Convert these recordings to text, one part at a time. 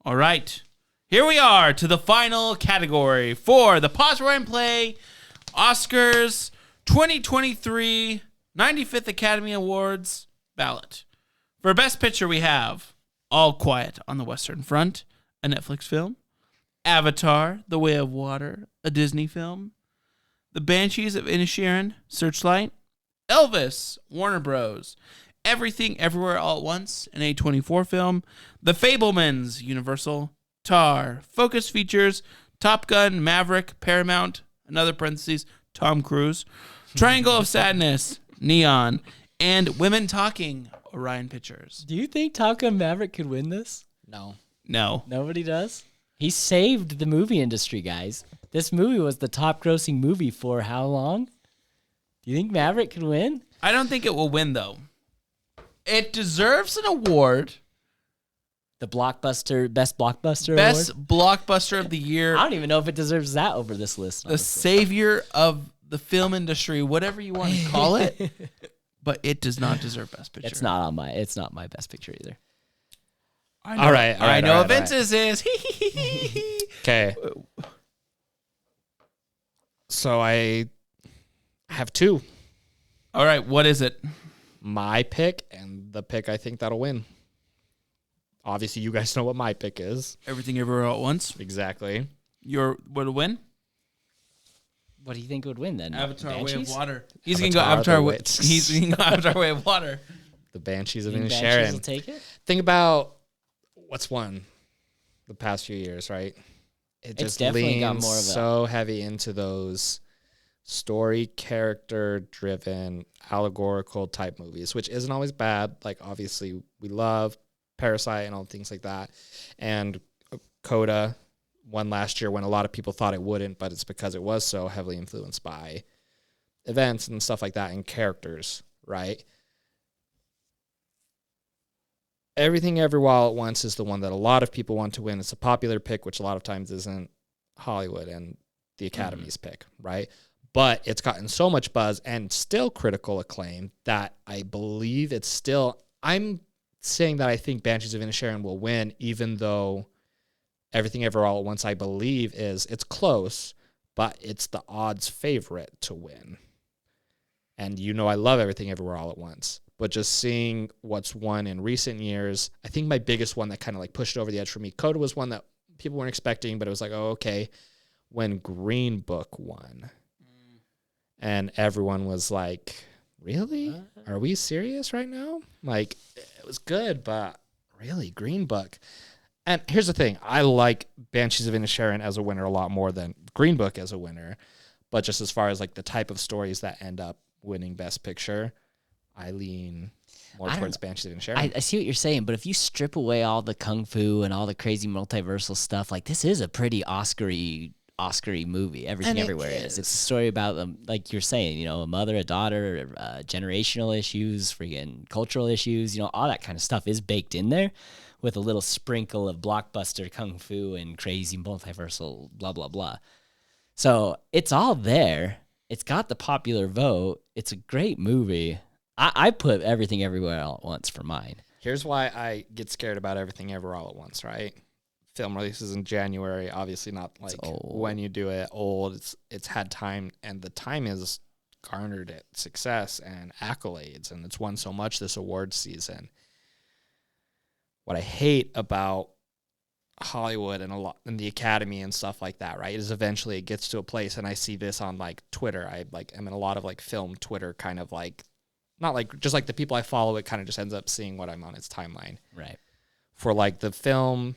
All right. Here we are to the final category for the Pause Rewind Play Oscars 2023 95th Academy Awards ballot. For Best Picture, we have All Quiet on the Western Front, a Netflix film, Avatar, The Way of Water, a Disney film, The Banshees of Inisherin, Searchlight, Elvis, Warner Bros., Everything Everywhere All at Once, an A24 film, The Fabelmans, Universal, Tar, Focus Features, Top Gun, Maverick, Paramount, another parentheses, Tom Cruise, Triangle of Sadness, Neon, and Women Talking, Orion Pictures. Do you think Top Gun Maverick could win this? No. Nobody does? He saved the movie industry, guys. This movie was the top grossing movie for how long? Do you think Maverick could win? I don't think it will win, though. It deserves an award. The best blockbuster award? Best blockbuster of the year. I don't even know if it deserves that over this list. The honestly. savior of the film industry, whatever you want to call it. But it does not deserve Best Picture. It's not my best picture either. All right. I know what Vince's is. Okay. So I have two. All right, what is it? My pick and the pick I think that'll win. Obviously, you guys know what my pick is. Everything Everywhere All at Once. Exactly. What'll win? What do you think would win then? Avatar: Banshees? Way of Water. He's gonna go Avatar. He's gonna go Avatar: Way of Water. The Banshees of Banshees Inisherin. will take it? Think about what's won the past few years, right? It just definitely got leans more of a- so heavy into those story, character-driven, allegorical type movies, which isn't always bad. Like, obviously, we love Parasite and all things like that. And Coda won last year when a lot of people thought it wouldn't, but it's because it was so heavily influenced by events and stuff like that and characters, right? Everything Everywhere All at Once is the one that a lot of people want to win. It's a popular pick, which a lot of times isn't Hollywood and the Academy's pick, right? But it's gotten so much buzz and still critical acclaim that I believe it's still... I'm saying that I think Banshees of Inisherin will win, even though Everything Everywhere All at Once, I believe, it's close, but it's the odds favorite to win. And I love Everything Everywhere All at Once. But just seeing what's won in recent years, I think my biggest one that kind of like pushed over the edge for me, Coda was one that people weren't expecting, but it was like, oh, okay. When Green Book won, and everyone was like, really? Are we serious right now? Like, it was good, but really, Green Book. And here's the thing. I like Banshees of Inisherin as a winner a lot more than Green Book as a winner. But just as far as like the type of stories that end up winning Best Picture, I lean more towards Banshees of Inisherin. I see what you're saying, but if you strip away all the kung fu and all the crazy multiversal stuff, like this is a pretty Oscar-y movie. Everything Everywhere is. It's a story about, like you're saying, a mother, a daughter, generational issues, freaking cultural issues, all that kind of stuff is baked in there with a little sprinkle of blockbuster kung fu and crazy multiversal blah, blah, blah. So it's all there. It's got the popular vote. It's a great movie. I put Everything Everywhere All at Once for mine. Here's why I get scared about Everything Everywhere All at Once, right? Film releases in January, obviously not like when you do it old. It's had time, and the time has garnered it success and accolades, and it's won so much this award season. What I hate about Hollywood and the Academy and stuff like that, right, is eventually it gets to a place, and I see this on like Twitter. I'm in a lot of like film Twitter kind of like, not like just like the people I follow, it kind of just ends up seeing what I'm on its timeline. Right. For like the film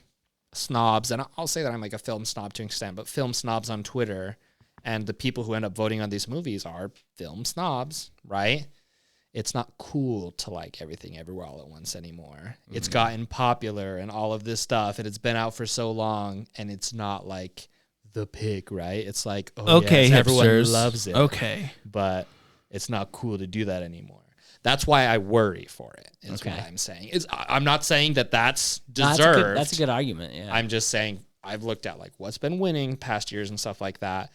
snobs, and I'll say that I'm like a film snob to an extent, but film snobs on Twitter and the people who end up voting on these movies are film snobs, right? It's not cool to like Everything Everywhere All at Once anymore. Mm-hmm. It's gotten popular and all of this stuff, and it's been out for so long, and it's not like the pick, right? It's like, okay, yes, hipsters. everyone loves it. Okay. But it's not cool to do that anymore. That's why I worry for it, is what I'm saying. I'm not saying that that's deserved. That's a good argument, yeah. I'm just saying I've looked at like what's been winning past years and stuff like that,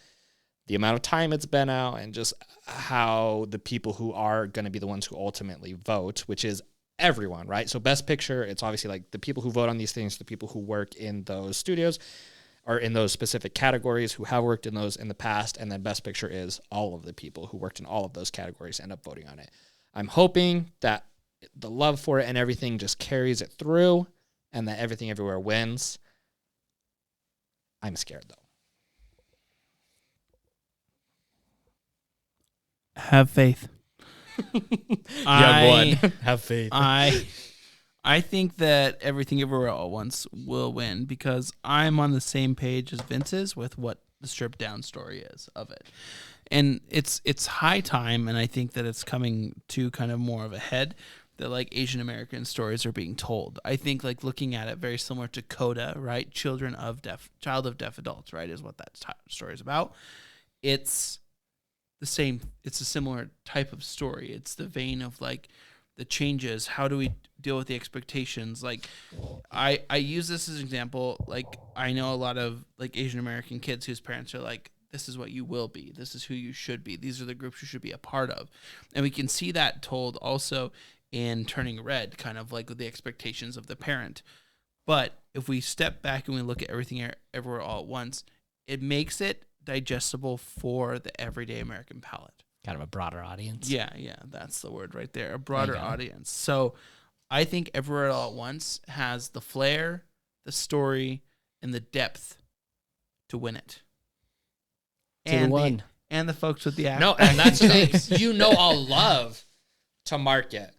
the amount of time it's been out, and just how the people who are going to be the ones who ultimately vote, which is everyone, right? So Best Picture, it's obviously like the people who vote on these things, the people who work in those studios or in those specific categories who have worked in those in the past. And then Best Picture is all of the people who worked in all of those categories end up voting on it. I'm hoping that the love for it and everything just carries it through and that Everything Everywhere wins. I'm scared, though. Have faith. Young one. Have faith. I think that Everything Everywhere All at Once will win because I'm on the same page as Vince is with what the stripped down story is of it. And it's high time, and I think that it's coming to kind of more of a head that like Asian American stories are being told. I think like looking at it very similar to Coda, right? Child of deaf adults, right? Is what that story is about. It's the same. It's a similar type of story. It's the vein of like the changes. How do we deal with the expectations? Like I use this as an example. Like I know a lot of like Asian American kids whose parents are like, this is what you will be. This is who you should be. These are the groups you should be a part of. And we can see that told also in Turning Red, kind of like with the expectations of the parent. But if we step back and we look at Everything Everywhere All at Once, it makes it digestible for the everyday American palate. Kind of a broader audience. Yeah, that's the word right there. A broader audience. So I think Everywhere All at Once has the flair, the story, and the depth to win it. And the folks with the act. No, and that's the thing. You know I'll love to market.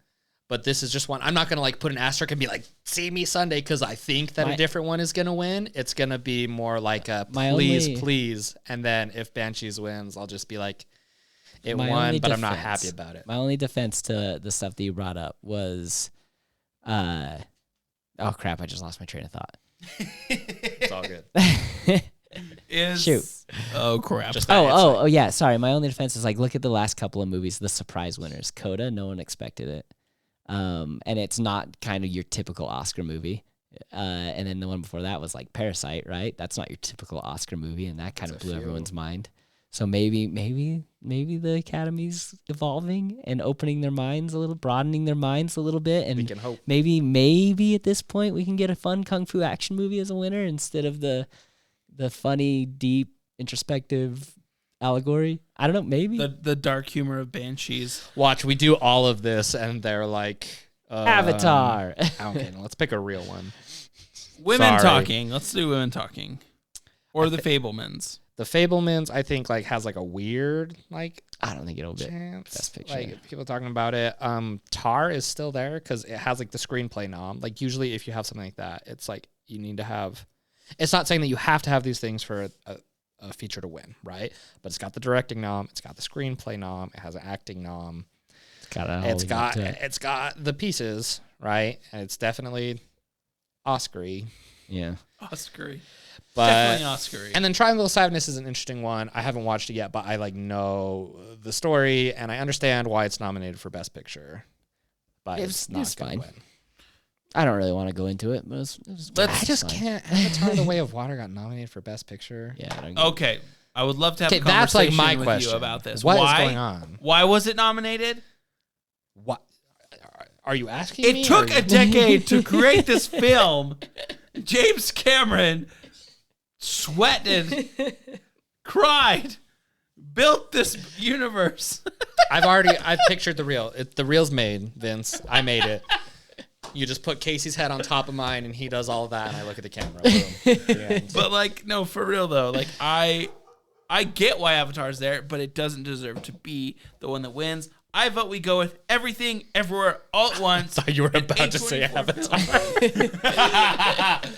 But this is just one. I'm not going to like put an asterisk and be like, see me Sunday because I think that a different one is going to win. It's going to be more like a please. And then if Banshees wins, I'll just be like, it won, but I'm not happy about it. My only defense to the stuff that you brought up was, oh crap, I just lost my train of thought. It's all good. Shoot. Oh, crap. Oh, yeah. Sorry. My only defense is like, look at the last couple of movies, the surprise winners. Coda, no one expected it. And it's not kind of your typical Oscar movie. And then the one before that was like Parasite, right? That's not your typical Oscar movie, and that kind of blew everyone's mind. So maybe the Academy's evolving and opening their minds a little, broadening their minds a little bit, and we can hope. Maybe at this point we can get a fun kung fu action movie as a winner instead of the funny, deep, introspective allegory. I don't know, maybe the dark humor of Banshees. Watch, we do all of this and they're like Avatar. Okay, let's pick a real one. Women talking. Let's do women talking. Or the Fablemans. The Fablemans, I think, like has like a weird like I don't think it'll be chance. Best Picture. Like people talking about it. Tar is still there because it has like the screenplay nom. Like usually if you have something like that, it's like you need to have. It's not saying that you have to have these things for a feature to win, right? But it's got the directing nom, it's got the screenplay nom, it has an acting nom. It's got the pieces, right? And it's definitely Oscar-y. Yeah. Oscar-y. But, definitely Oscar-y. And then Triangle of Sadness is an interesting one. I haven't watched it yet, but I like know the story and I understand why it's nominated for Best Picture. But it's not going to win. I don't really want to go into it, but I just can't. Avatar: The Way of Water got nominated for Best Picture. Yeah. Okay. I would love to have a conversation that's like my with question you about this. What is going on? Why was it nominated? What are you asking me? It took a decade to create this film. James Cameron sweated, cried, built this universe. I've pictured the reel. The reel's made, Vince. I made it. You just put Casey's head on top of mine, and he does all of that, and I look at the camera. Boom. But like, no, for real though. Like, I get why Avatar's there, but it doesn't deserve to be the one that wins. I vote we go with Everything Everywhere All at Once. I thought you were about to say Avatar.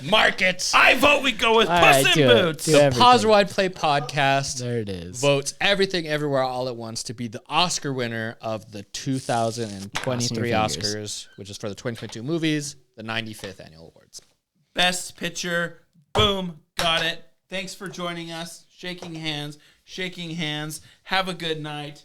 Markets. I vote we go with Puss in Boots. The Pause Wide Play podcast. There it is. Votes Everything Everywhere All at Once to be the Oscar winner of the 2023 Oscars, which is for the 2022 movies, the 95th Annual Awards. Best Picture. Boom. Got it. Thanks for joining us. Shaking hands. Have a good night.